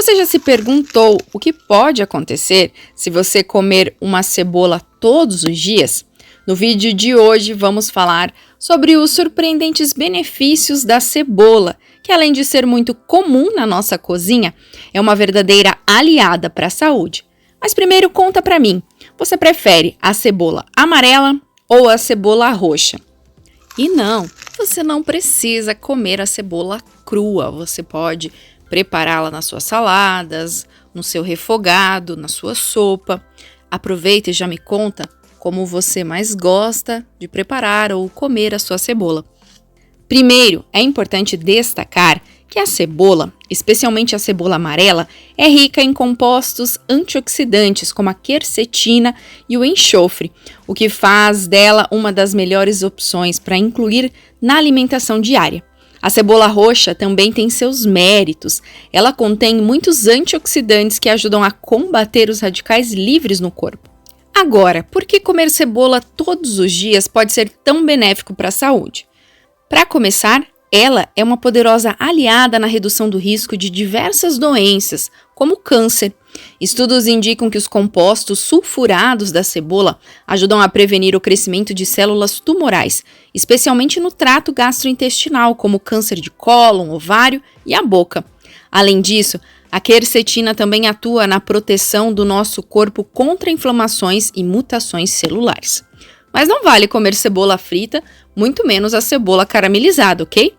Você já se perguntou o que pode acontecer se você comer uma cebola todos os dias? No vídeo de hoje vamos falar sobre os surpreendentes benefícios da cebola, que além de ser muito comum na nossa cozinha, é uma verdadeira aliada para a saúde. Mas primeiro conta para mim, você prefere a cebola amarela ou a cebola roxa? E não, você não precisa comer a cebola crua, você pode prepará-la nas suas saladas, no seu refogado, na sua sopa. Aproveita e já me conta como você mais gosta de preparar ou comer a sua cebola. Primeiro, é importante destacar que a cebola, especialmente a cebola amarela, é rica em compostos antioxidantes como a quercetina e o enxofre, o que faz dela uma das melhores opções para incluir na alimentação diária. A cebola roxa também tem seus méritos. Ela contém muitos antioxidantes que ajudam a combater os radicais livres no corpo. Agora, por que comer cebola todos os dias pode ser tão benéfico para a saúde? Para começar, ela é uma poderosa aliada na redução do risco de diversas doenças, como o câncer. Estudos indicam que os compostos sulfurados da cebola ajudam a prevenir o crescimento de células tumorais, especialmente no trato gastrointestinal, como câncer de cólon, ovário e a boca. Além disso, a quercetina também atua na proteção do nosso corpo contra inflamações e mutações celulares. Mas não vale comer cebola frita, muito menos a cebola caramelizada, ok?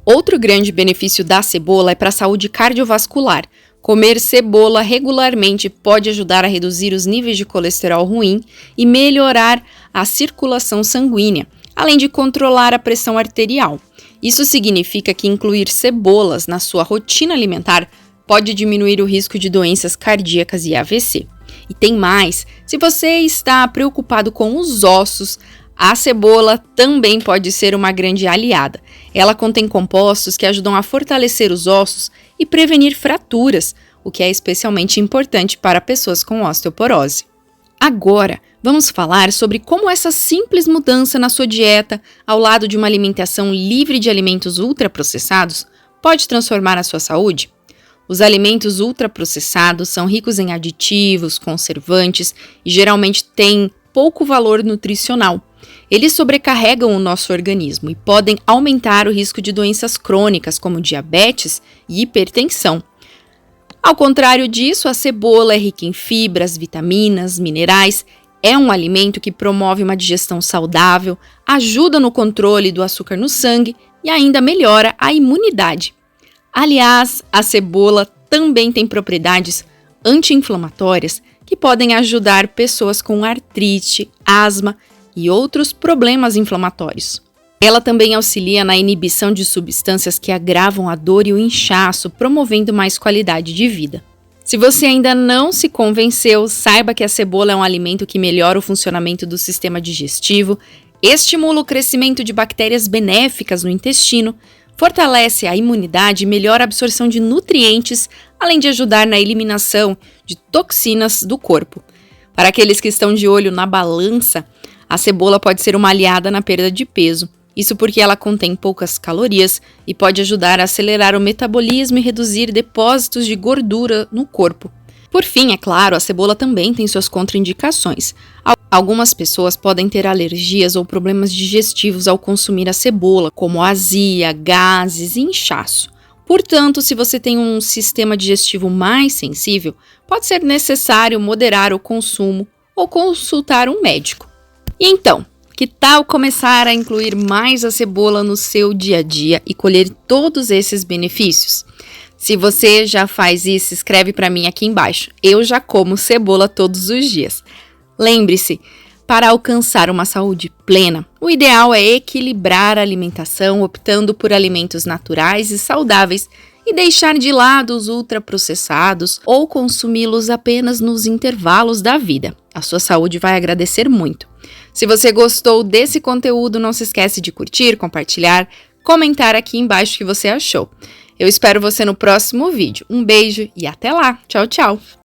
Outro grande benefício da cebola é para a saúde cardiovascular. Comer cebola regularmente pode ajudar a reduzir os níveis de colesterol ruim e melhorar a circulação sanguínea, além de controlar a pressão arterial. Isso significa que incluir cebolas na sua rotina alimentar pode diminuir o risco de doenças cardíacas e AVC. E tem mais, se você está preocupado com os ossos, a cebola também pode ser uma grande aliada. Ela contém compostos que ajudam a fortalecer os ossos e prevenir fraturas, o que é especialmente importante para pessoas com osteoporose. Agora, vamos falar sobre como essa simples mudança na sua dieta, ao lado de uma alimentação livre de alimentos ultraprocessados, pode transformar a sua saúde? Os alimentos ultraprocessados são ricos em aditivos, conservantes e geralmente têm pouco valor nutricional. Eles sobrecarregam o nosso organismo e podem aumentar o risco de doenças crônicas como diabetes e hipertensão. Ao contrário disso, a cebola é rica em fibras, vitaminas, minerais, é um alimento que promove uma digestão saudável, ajuda no controle do açúcar no sangue e ainda melhora a imunidade. Aliás, a cebola também tem propriedades anti-inflamatórias que podem ajudar pessoas com artrite, asma e outros problemas inflamatórios. Ela também auxilia na inibição de substâncias que agravam a dor e o inchaço, promovendo mais qualidade de vida. Se você ainda não se convenceu, saiba que a cebola é um alimento que melhora o funcionamento do sistema digestivo, estimula o crescimento de bactérias benéficas no intestino, fortalece a imunidade e melhora a absorção de nutrientes, além de ajudar na eliminação de toxinas do corpo. Para aqueles que estão de olho na balança, a cebola pode ser uma aliada na perda de peso. Isso porque ela contém poucas calorias e pode ajudar a acelerar o metabolismo e reduzir depósitos de gordura no corpo. Por fim, é claro, a cebola também tem suas contraindicações. Algumas pessoas podem ter alergias ou problemas digestivos ao consumir a cebola, como azia, gases e inchaço. Portanto, se você tem um sistema digestivo mais sensível, pode ser necessário moderar o consumo ou consultar um médico. E então, que tal começar a incluir mais a cebola no seu dia a dia e colher todos esses benefícios? Se você já faz isso, escreve para mim aqui embaixo. Eu já como cebola todos os dias. Lembre-se, para alcançar uma saúde plena, o ideal é equilibrar a alimentação, optando por alimentos naturais e saudáveis e deixar de lado os ultraprocessados ou consumi-los apenas nos intervalos da vida. A sua saúde vai agradecer muito. Se você gostou desse conteúdo, não se esquece de curtir, compartilhar, comentar aqui embaixo o que você achou. Eu espero você no próximo vídeo. Um beijo e até lá. Tchau, tchau!